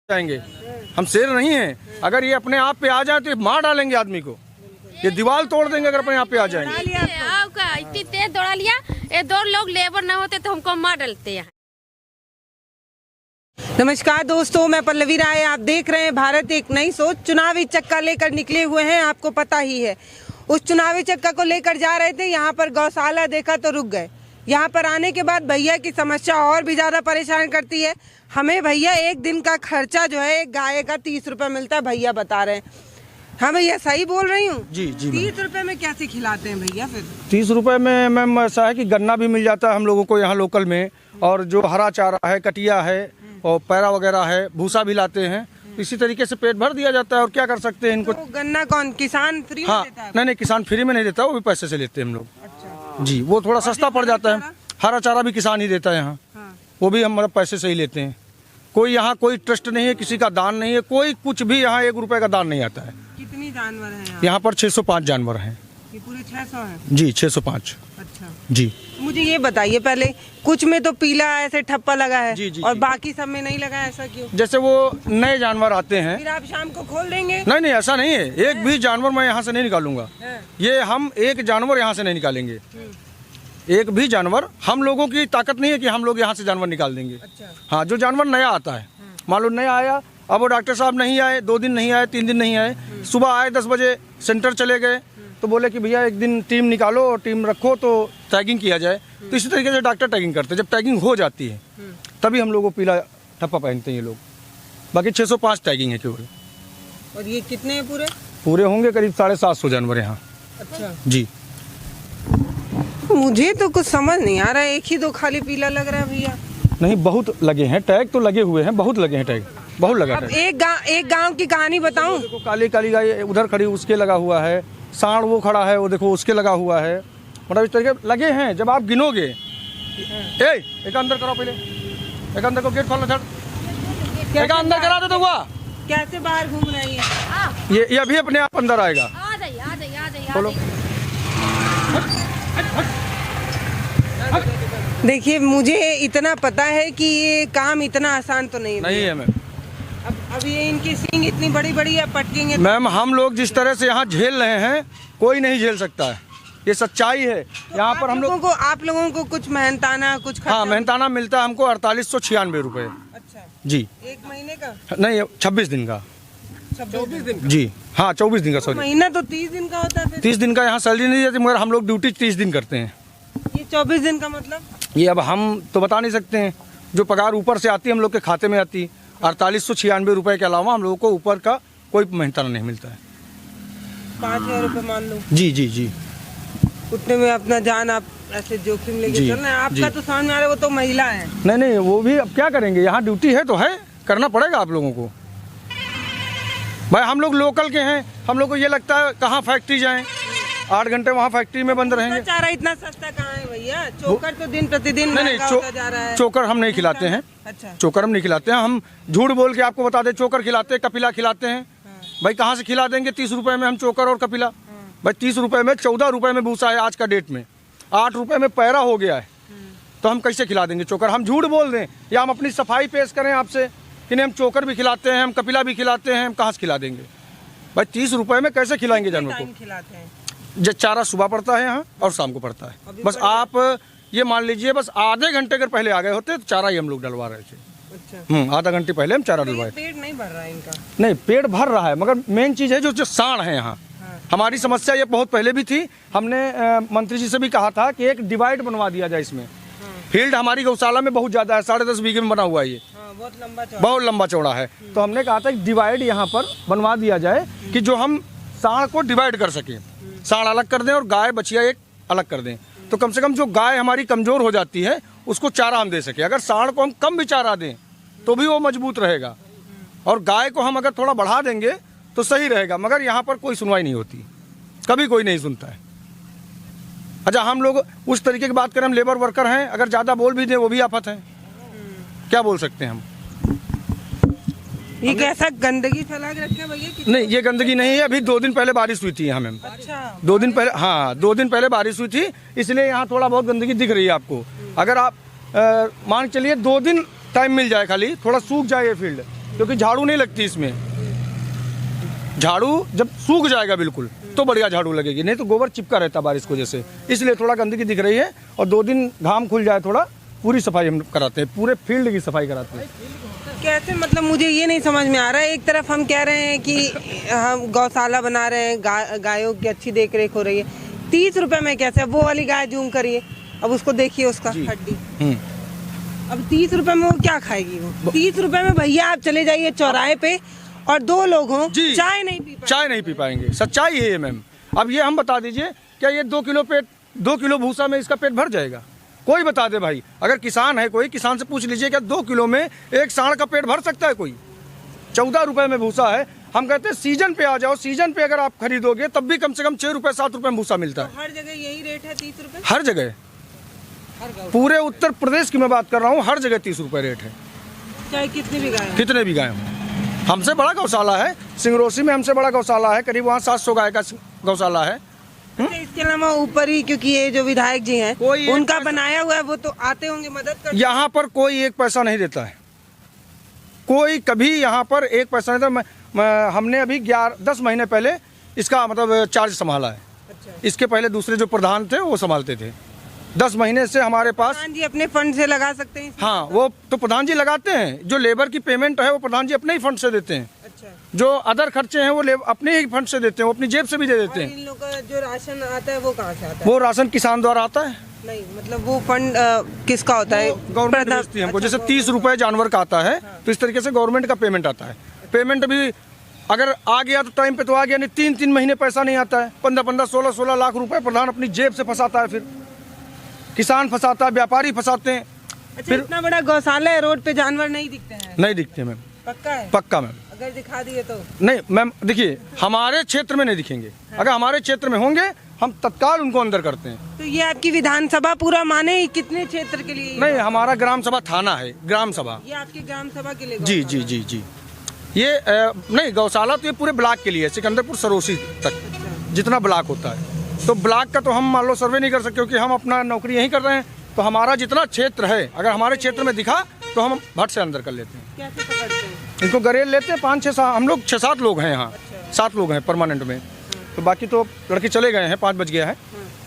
जाएंगे, हम शेर नहीं हैं। अगर ये अपने आप पे आ जाए तो ये मार डालेंगे आदमी को, ये दीवार तोड़ देंगे अगर अपने आप पे आ जाएंगे। इतनी तेज दौड़ा लिया, ये 2 लोग लेबर ना होते तो हमको मार डालते हैं। नमस्कार दोस्तों, मैं पल्लवी राय, आप देख रहे हैं भारत एक नई सोच। चुनावी चक्का लेकर निकले हुए हैं, आपको पता ही है। उस चुनावी चक्का को लेकर जा रहे थे, यहाँ पर गौशाला देखा तो रुक गए। यहाँ पर आने के बाद भैया की समस्या और भी ज्यादा परेशान करती है हमें। भैया एक दिन का खर्चा जो है एक गाय का 30 रुपए मिलता है, भैया बता रहे हैं। हाँ भैया, सही बोल रही हूँ? जी जी। 30 रुपए में कैसे खिलाते हैं भैया फिर? 30 रुपए में मैम ऐसा है कि गन्ना भी मिल जाता है हम लोगों को यहाँ लोकल में, और जो हरा चारा है, कटिया है और पैरा वगैरह है, भूसा भी लाते हैं। इसी तरीके से पेट भर दिया जाता है। और क्या कर सकते हैं इनको। तो गन्ना कौन किसान फ्री में देता है? नहीं, किसान फ्री में नहीं देता, वो भी पैसे से लेते हैं हम लोग। अच्छा जी, वो थोड़ा सस्ता पड़ जाता है। हरा चारा भी किसान ही देता है यहाँ। हाँ। वो भी हम मतलब पैसे से ही लेते हैं। कोई यहाँ कोई ट्रस्ट नहीं है, किसी का दान नहीं है, कोई कुछ भी यहाँ 1 रुपए का दान नहीं आता है। कितनी जानवर हैं यहाँ पर 605 जानवर हैं। ये पूरे 600 हैं? जी 605। अच्छा जी, मुझे ये बताइए पहले, कुछ में तो पीला ऐसे ठप्पा लगा है जी, जी, और जी। बाकी सब में नहीं लगा है, ऐसा क्यों? जैसे वो नए जानवर आते हैं। फिर आप शाम को खोल देंगे? नहीं, ऐसा नहीं है। एक भी जानवर मैं यहाँ से नहीं निकालूंगा। ये हम एक जानवर यहाँ से नहीं निकालेंगे। एक भी जानवर, हम लोगों की ताकत नहीं है कि हम लोग यहाँ से जानवर निकाल देंगे। अच्छा। हाँ, जो जानवर नया आता है, मान लो नया आया, अब वो डॉक्टर साहब नहीं आए, 2 दिन नहीं आए, 3 दिन नहीं आए, सुबह आए 10 बजे सेंटर चले गए, तो बोले कि भैया एक दिन टीम निकालो और टीम रखो तो टैगिंग किया जाए। तो इसी तरीके से डॉक्टर टैगिंग करते हैं। जब टैगिंग हो जाती है तभी हम लोग को पीला ठप्पा पहनते हैं ये लोग। बाकी 605 टैगिंग है केवल। और ये कितने हैं पूरे? पूरे होंगे करीब 750 जानवर यहाँ। अच्छा जी, मुझे तो कुछ समझ नहीं आ रहा है, एक ही 2 खाली पीला लग रहा है भैया। नहीं, बहुत लगे हैं टैग, तो लगे हुए हैं, बहुत लगे हैं टैग, बहुत लगा अब टैग। एक गांव की कहानी बताऊं? देखो काली काली गाय उधर खड़ी, उसके लगा हुआ है। सांड वो खड़ा है, वो देखो उसके लगा हुआ है। मतलब इस तरीके लगे हैं। जब आप गिनोगे, एक अंदर करो, पहले एक अंदर को गेट खोलना, एक अंदर करा दे तो हुआ। कैसे बाहर घूम रही है? ये अभी अपने आप अंदर आएगा। आ जाइए, आ जाइए, आ जाइए, बोलो। देखिए, मुझे इतना पता है कि ये काम इतना आसान तो नहीं है मैम। अब ये इनकी सींग इतनी बड़ी बड़ी है, पटकेंगे। मैम हम लोग जिस तरह से यहाँ झेल रहे हैं, कोई नहीं झेल सकता है। ये सच्चाई है। यहाँ पर हम लोग आप लोगों को कुछ मेहनताना कुछ खर्चा? हाँ, मेहनताना मिलता है हमको 4896 रुपए। अच्छा जी। एक महीने का? नहीं, 26 दिन का। 24 दिन का? जी हाँ, 24 दिन का। सॉरी, महीना तो 30 दिन का होता है फिर? 30 दिन का यहाँ सैलरी नहीं देती, मगर हम लोग ड्यूटी 30 दिन करते हैं। ये 24 दिन का मतलब? ये अब हम तो बता नहीं सकते हैं। जो पगार ऊपर से आती है हम लोग के खाते में आती, 4896 रुपए के अलावा हम लोगों को ऊपर का कोई मेहनताना नहीं मिलता है। 5000 रुपए मान लो। जी जी जी। उतने में अपना जान आप ऐसे जोखिम लेके जी, चल रहे हैं। आपका जी। तो समझ में आ रहा है, वो तो महिला है। नहीं, वो भी अब क्या करेंगे, यहाँ ड्यूटी है तो है, करना पड़ेगा आप लोगों को। भाई हम लोग लोकल के हैं, हम लोग को ये लगता है कहाँ फैक्ट्री जाएं, 8 घंटे वहाँ फैक्ट्री में बंद रहेंगे। चारा इतना सस्ता कहाँ है भैया? चोकर तो दिन प्रतिदिन नहीं, महंगा होता जा रहा है। चोकर हम नहीं खिलाते हैं। अच्छा। चोकर हम नहीं खिलाते हैं। हम झूठ बोल के आपको बता दें, चोकर खिलाते हैं, कपिला खिलाते हैं। भाई कहाँ से खिला देंगे 30 रुपए में हम चोकर और कपिला? भाई 30 रुपए में 14 रुपए में भूसा है आज का डेट में, 8 रुपए में पैरा हो गया है, तो हम कैसे खिला देंगे चोकर? हम झूठ बोल दें या हम अपनी सफाई पेश करें आपसे कि नहीं हम चोकर भी खिलाते हैं, हम कपिला भी खिलाते हैं, हम कहाँ से खिला देंगे? भाई 30 रुपए में कैसे खिलाएंगे जानवर को? खिलाते हैं? जब चारा सुबह पड़ता है यहाँ और शाम को पड़ता है। बस आप ये मान लीजिए, बस आधे घंटे अगर पहले आ गए होते तो चारा ही हम लोग डलवा रहे थे। अच्छा। आधा घंटे पहले हम चारा डलवाए। पेट नहीं भर रहा है इनका? नहीं, पेट भर रहा है, मगर मेन चीज़ है जो सांड है यहाँ। हमारी समस्या ये बहुत पहले भी थी। हमने मंत्री जी से भी कहा था कि एक डिवाइड बनवा दिया जाए इसमें। फील्ड हमारी गौशाला में बहुत ज़्यादा है, 10.5 बीघे में बना हुआ है ये। बहुत लंबा चौड़ा है। तो हमने कहा था कि डिवाइड यहाँ पर बनवा दिया जाए कि जो हम सांड को डिवाइड कर सकें, सांड अलग कर दें और गाय बछिया एक अलग कर दें। तो कम से कम जो गाय हमारी कमज़ोर हो जाती है उसको चारा हम दे सकें। अगर सांड को हम कम भी चारा दें तो भी वो मजबूत रहेगा, और गाय को हम अगर थोड़ा बढ़ा देंगे तो सही रहेगा। मगर यहाँ पर कोई सुनवाई नहीं होती, कभी कोई नहीं सुनता है। अच्छा, हम लोग उस तरीके की बात करें, हम लेबर वर्कर हैं, अगर ज़्यादा बोल भी दें वो भी आफत है। क्या बोल सकते हैं हम? ये कैसा गंदगी फैला के रखे हैं भैया? नहीं, ये गंदगी नहीं है। अभी 2 दिन पहले बारिश हुई थी यहाँ मैम। अच्छा। 2 दिन पहले, हाँ 2 दिन पहले बारिश हुई थी, इसलिए यहाँ थोड़ा बहुत गंदगी दिख रही है आपको। अगर आप मान के चलिए 2 दिन टाइम मिल जाए, खाली थोड़ा सूख जाए ये फील्ड, क्योंकि झाड़ू नहीं लगती इसमें। झाड़ू जब सूख जाएगा बिल्कुल तो बढ़िया झाड़ू लगेगी, नहीं तो गोबर चिपका रहता बारिश की वजह से, इसलिए थोड़ा गंदगी दिख रही है। और 2 दिन घाम खुल जाए थोड़ा, पूरी सफाई हम कराते हैं, पूरे फील्ड की सफाई कराते हैं। कैसे, मतलब मुझे ये नहीं समझ में आ रहा है। एक तरफ हम कह रहे हैं कि हम गौशाला बना रहे हैं, गायों की अच्छी देख रेख हो रही है, 30 रुपए में कैसे? वो वाली गाय जूम करिए, अब उसको देखिए, उसका हड्डी, अब 30 रुपए में वो क्या खाएगी? वो 30 रुपए में भैया आप चले जाइए चौराहे पे और 2 लोग हों, चाय नहीं पी पाएंगे। सच्चाई है ये मैम। अब ये हम बता दीजिए, क्या ये 2 किलो भूसा में इसका पेट भर जाएगा? कोई बता दे भाई, अगर किसान है कोई, किसान से पूछ लीजिए क्या 2 किलो में एक सांड का पेट भर सकता है कोई? 14 रुपए में भूसा है। हम कहते हैं सीजन पे आ जाओ, सीजन पे अगर आप खरीदोगे तब भी कम से कम 6 रुपए 7 रुपए में भूसा मिलता है। हर जगह यही रेट है 30 रुपए? हर जगह, पूरे उत्तर प्रदेश की मैं बात कर रहा हूँ, हर जगह 30 रुपए रेट है, चाहे कितने भी गाय हों। हमसे बड़ा गौशाला है सिंगरोसी में, हमसे बड़ा गौशाला है, करीब वहाँ 700 गाय का गौशाला है। इसके अलावा ऊपर ही, क्योंकि ये जो विधायक जी हैं उनका बनाया हुआ है, वो तो आते होंगे मदद करते? यहाँ पर कोई 1 पैसा नहीं देता है, कोई कभी यहाँ पर 1 पैसा नहीं देता। हमने अभी 10 महीने पहले इसका मतलब चार्ज संभाला है। अच्छा। इसके पहले दूसरे जो प्रधान थे वो संभालते थे। 10 महीने से हमारे पास। प्रधान जी अपने फंड से लगा सकते हैं? हाँ, वो तो प्रधान जी लगाते हैं। जो लेबर की पेमेंट है वो प्रधान जी अपने ही फंड से देते हैं। अच्छा। जो अदर खर्चे हैं वो अपने ही फंड से देते हैं, वो अपनी जेब से भी दे देते हैं। इन लोगों का जो राशन आता है वो कहाँ से आता है? वो राशन किसान द्वारा आता है। नहीं, मतलब वो फंड किसका होता है? गवर्नमेंट भेजती है हमको। जैसे 30 रुपए जानवर का आता है, तो इस तरीके से गवर्नमेंट का पेमेंट आता है। पेमेंट भी अगर आ गया तो टाइम पे तो आ गया, नहीं 3-3 महीने पैसा नहीं आता है। 15-15, 16-16 लाख रुपए प्रधान अपनी जेब से फंसाता है, फिर किसान फंसाता है, व्यापारी फंसाते हैं। अच्छा, फिर इतना बड़ा गौशाला है, रोड पे जानवर नहीं दिखते हैं? नहीं दिखते मैम। पक्का है? पक्का मैम। अगर दिखा दिए तो? नहीं मैम, देखिए हमारे क्षेत्र में नहीं दिखेंगे। अगर हमारे क्षेत्र में होंगे हम तत्काल उनको अंदर करते हैं। तो ये आपकी विधानसभा पूरा माने ही कितने क्षेत्र के लिए? नहीं, हमारा ग्राम सभा थाना है, ग्राम सभा। ये आपके ग्राम सभा के लिए? जी जी जी जी। ये नहीं, गौशाला तो ये पूरे ब्लॉक के लिए है, सिकंदरपुर सरोसी तक जितना ब्लॉक होता है। तो ब्लॉक का तो हम मान लो सर्वे नहीं कर सकते, क्योंकि हम अपना नौकरी यहीं कर रहे हैं। तो हमारा जितना क्षेत्र है, अगर हमारे क्षेत्र में दिखा तो हम भट से अंदर कर लेते हैं। कैसे पकड़ते हैं? इनको गरेल लेते हैं 5-6, हम लोग 6-7 लोग हैं यहाँ। 7 लोग हैं परमानेंट में, तो बाकी तो लड़के चले गए हैं, 5 बज गया है।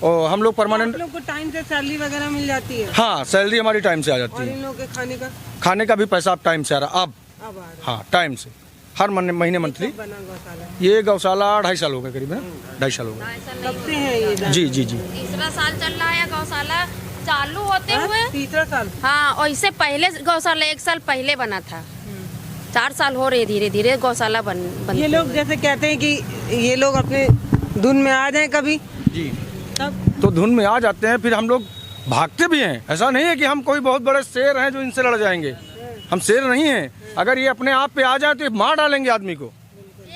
और हम लोग परमानेंट। आप लोग को टाइम से सैलरी वगैरह मिल जाती है? हाँ, सैलरी हमारी टाइम से आ जाती और है। इन लोगों के खाने का? खाने का भी पैसा अब टाइम से आ रहा अब आ रहा है? हाँ, टाइम से, हर महीने मंथली। बना गौशाला? ये गौशाला 2.5 साल हो गए, करीब है 2.5 साल हो गए। कब से है ये? जी जी जी। तीसरा साल चल रहा है गौशाला चालू होते हुए। तीसरा साल? हाँ, और इससे पहले गौशाला 1 साल पहले बना था। 4 साल हो रहे, धीरे धीरे गौशाला बन। ये लोग जैसे कहते हैं कि ये लोग अपने धुन में आ जाएं कभी, जी तब तो धुन में आ जाते हैं, फिर हम लोग भागते भी हैं। ऐसा नहीं है कि हम कोई बहुत बड़े शेर हैं जो इनसे लड़ जाएंगे, हम शेर नहीं हैं। अगर ये अपने आप पे आ जाए तो ये मार डालेंगे आदमी को,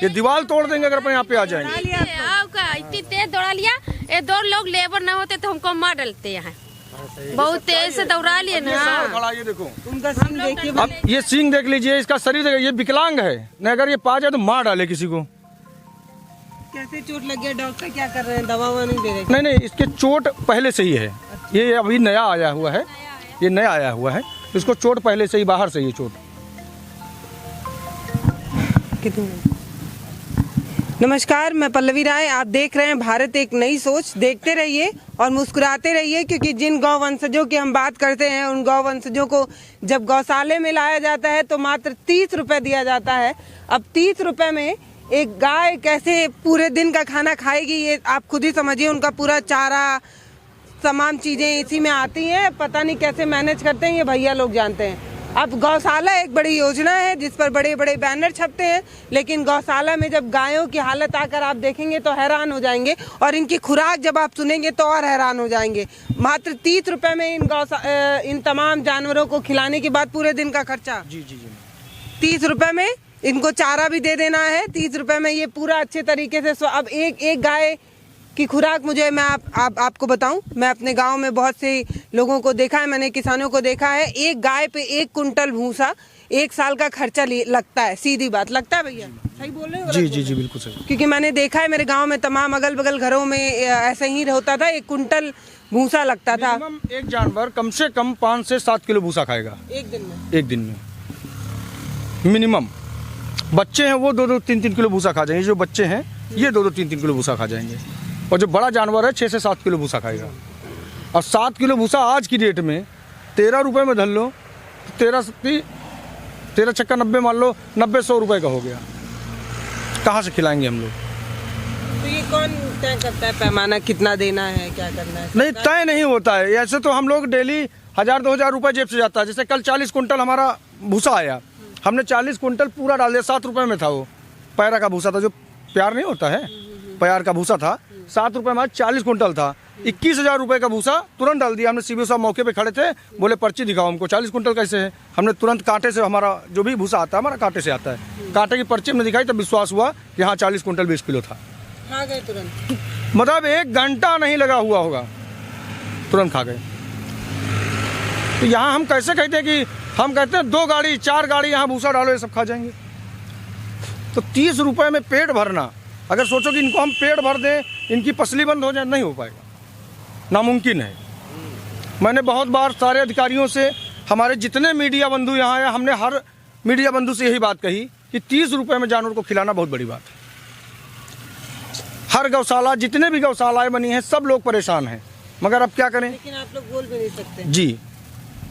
ये दीवार तोड़ देंगे अगर अपने आप पे आ जाएंगे। आपका इतनी तेज दौड़ा लिया, ये 2 लोग लेबर ना होते तो हमको मार डालते यहाँ। बहुत तेज से दौड़ा लिए ना। खड़ा, ये देखो उनका सीन देखिए। अब ये सींग देख लीजिए, इसका शरीर देखिए, ये विकलांग है न, अगर ये पा जाए तो मार डाले किसी को। कैसे चोट लग गया? डॉक्टर क्या कर रहे हैं? दवा नहीं दे रहे? नहीं नहीं, इसके चोट पहले से ही है। ये अभी नया आया हुआ है, ये नया आया हुआ है, इसको चोट पहले से ही, बाहर से ही चोट। नमस्कार, मैं पल्लवी राय, आप देख रहे हैं भारत एक नई सोच। देखते रहिए और मुस्कुराते रहिए, क्योंकि जिन गौ वंशजों की हम बात करते हैं, उन गौ वंशजों को जब गौशाले में लाया जाता है तो मात्र 30 रुपए दिया जाता है। अब 30 रुपए में एक गाय कैसे पूरे दिन का खाना खाएगी, ये आप खुद ही समझिए। उनका पूरा चारा, तमाम चीज़ें इसी में आती हैं, पता नहीं कैसे मैनेज करते हैं, ये भैया लोग जानते हैं। अब गौशाला एक बड़ी योजना है जिस पर बड़े बड़े बैनर छपते हैं, लेकिन गौशाला में जब गायों की हालत आकर आप देखेंगे तो हैरान हो जाएंगे, और इनकी खुराक जब आप सुनेंगे तो और हैरान हो जाएंगे। मात्र 30 रुपए में इन तमाम जानवरों को खिलाने के बाद पूरे दिन का खर्चा। जी जी जी। 30 रुपए में इनको चारा भी दे देना है, 30 रुपए में ये पूरा अच्छे तरीके से। अब एक गाय की खुराक, मुझे मैं आपको बताऊं, मैं अपने गांव में बहुत से लोगों को देखा है, मैंने किसानों को देखा है, एक गाय पे 1 कुंटल भूसा 1 साल का खर्चा लगता है। सीधी बात, लगता है भैया? सही बोल रहे हो? जी जी जी, बिल्कुल सही। क्योंकि मैंने देखा है मेरे गांव में तमाम अगल बगल घरों में ऐसा ही होता था, 1 कुंटल भूसा लगता था। एक जानवर कम से कम 5 से 7 किलो भूसा खाएगा एक दिन में। एक दिन में मिनिमम। बच्चे हैं वो 2-2 3-3 किलो भूसा खा जाएंगे। जो बच्चे हैं ये 2-2 3-3 किलो भूसा खा जाएंगे, और जो बड़ा जानवर है 6 से 7 किलो भूसा खाएगा। और 7 किलो भूसा आज की डेट में 13 रुपये में धर लो, 13 छक्का 90 मान लो, 90-100 रुपये का हो गया। कहाँ से खिलाएंगे हम लोग? तो ये कौन तय करता है पैमाना कितना देना है, क्या करना है? नहीं, तय नहीं होता है। ऐसे तो हम लोग डेली 1000-2000 रुपये जेब से जाता है। जैसे कल 40 कुंटल हमारा भूसा आया, हमने 40 कुंटल पूरा डाल दिया। 7 रुपये में था वो, पैरा का भूसा था, जो प्यार नहीं होता है, प्यार का भूसा था। 7 रुपये में 40 कुंटल था। 21,000 रुपये का भूसा तुरंत डाल दिया हमने। सीबीओ साहब मौके पे खड़े थे, बोले पर्ची दिखाओ हमको, 40 कुंटल कैसे है? हमने तुरंत कांटे से, हमारा जो भी भूसा आता है हमारा कांटे से आता है, कांटे की पर्ची हमने दिखाई, तब विश्वास हुआ कि हाँ 40 कुंटल 20 किलो था। खा गए तुरंत? मतलब 1 घंटा नहीं लगा हुआ होगा, तुरंत खा गए। तो यहाँ हम कैसे कहते हैं कि हम कहते हैं 2 गाड़ी 4 गाड़ी यहाँ भूसा डालो, ये सब खा जाएंगे। तो 30 रुपये में पेट भरना, अगर सोचो कि इनको हम पेट भर दें, इनकी पसली बंद हो जाए, नहीं हो पाएगा, नामुमकिन है। मैंने बहुत बार सारे अधिकारियों से, हमारे जितने मीडिया बंधु यहाँ आए, हमने हर मीडिया बंधु से यही बात कही कि 30 रुपये में जानवर को खिलाना बहुत बड़ी बात है। हर गौशाला, जितने भी गौशालाएँ बनी हैं, सब लोग परेशान हैं, मगर अब क्या करें? लेकिन आप लोग बोल भी नहीं सकते जी,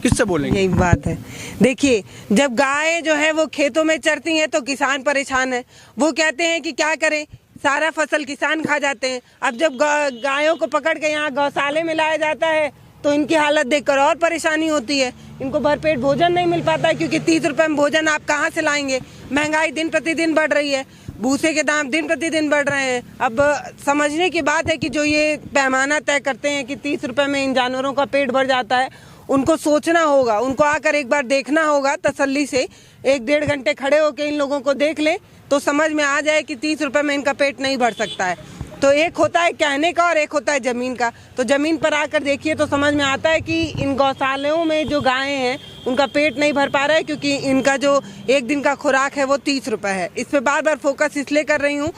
किससे बोलेंगे? यही बात है। देखिए, जब गाय जो है वो खेतों में चरती हैं तो किसान परेशान है। वो कहते हैं कि क्या करें, सारा फसल किसान खा जाते हैं। अब जब गायों को पकड़ के यहाँ गौशाले में लाया जाता है तो इनकी हालत देखकर और परेशानी होती है। इनको भरपेट भोजन नहीं मिल पाता है, क्योंकि 30 रुपये में भोजन आप कहाँ से लाएंगे? महंगाई दिन प्रतिदिन बढ़ रही है, भूसे के दाम दिन प्रतिदिन बढ़ रहे हैं। अब समझने की बात है कि जो ये पैमाना तय करते हैं कि 30 रुपये में इन जानवरों का पेट भर जाता है, उनको सोचना होगा, उनको आकर एक बार देखना होगा तसल्ली से। 1-1.5 घंटे खड़े होकर इन लोगों को देख लें तो समझ में आ जाए कि 30 रुपये में इनका पेट नहीं भर सकता है। तो एक होता है कहने का और एक होता है ज़मीन का। तो ज़मीन पर आकर देखिए तो समझ में आता है कि इन गौशालाओं में जो गायें हैं उनका पेट नहीं भर पा रहा है, क्योंकि इनका जो एक दिन का खुराक है वो 30 रुपये है। इस पर बार बार फोकस इसलिए कर रही हूँ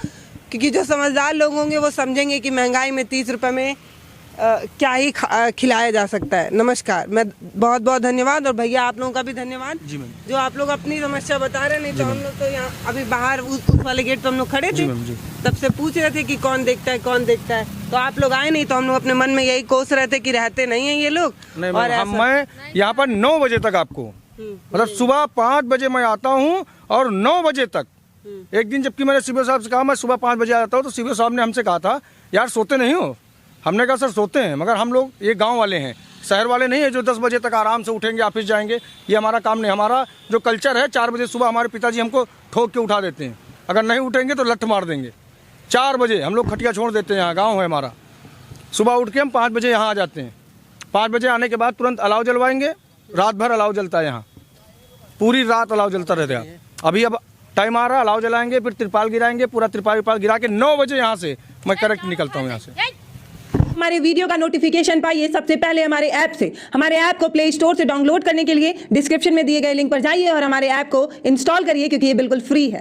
क्योंकि जो समझदार लोग होंगे वो समझेंगे कि महंगाई में 30 रुपये में क्या ही खिलाया जा सकता है। नमस्कार, मैं बहुत बहुत धन्यवाद, और भैया आप लोगों का भी धन्यवाद जी मैम। जो आप लोग अपनी समस्या बता रहे। नहीं तो हम लोग तो यहाँ अभी बाहर उस वाले गेट पे हम लोग खड़े थे, तब से पूछ रहे थे कि कौन देखता है कौन देखता है, तो आप लोग आए नहीं। तो हम लोग अपने मन में यही कोस रहे थे कि रहते नहीं है ये लोग। नहीं, और मैं यहाँ पर 9 बजे तक आपको, मतलब सुबह 5 बजे मैं आता हूँ और 9 बजे तक। एक दिन जबकि मैंने सीबीओ साहब से कहा मैं सुबह 5 बजे आता हूँ, तो सीबीओ साहब ने हमसे कहा था यार सोते नहीं हो। हमने कहा सर सोते हैं, मगर हम लोग ये गांव वाले हैं, शहर वाले नहीं है जो 10 बजे तक आराम से उठेंगे ऑफिस जाएंगे। ये हमारा काम नहीं। हमारा जो कल्चर है 4 बजे सुबह हमारे पिताजी हमको ठोक के उठा देते हैं, अगर नहीं उठेंगे तो लठ मार देंगे। 4 बजे हम लोग खटिया छोड़ देते हैं, यहाँ गाँव है हमारा। सुबह उठ के हम 5 बजे यहाँ आ जाते हैं। 5 बजे आने के बाद तुरंत अलाव जलवाएंगे, रात भर अलाव जलता है यहाँ, पूरी रात अलाव जलता रहता है। अभी अब टाइम आ रहा है, अलाव जलाएंगे, फिर तिरपाल गिराएंगे, पूरा तिरपाल गिरा के 9 बजे यहाँ से मैं करेक्ट निकलता हूँ यहाँ से। हमारे वीडियो का नोटिफिकेशन पाइए सबसे पहले हमारे ऐप से। हमारे ऐप को प्ले स्टोर से डाउनलोड करने के लिए डिस्क्रिप्शन में दिए गए लिंक पर जाइए और हमारे ऐप को इंस्टॉल करिए, क्योंकि ये बिल्कुल फ्री है।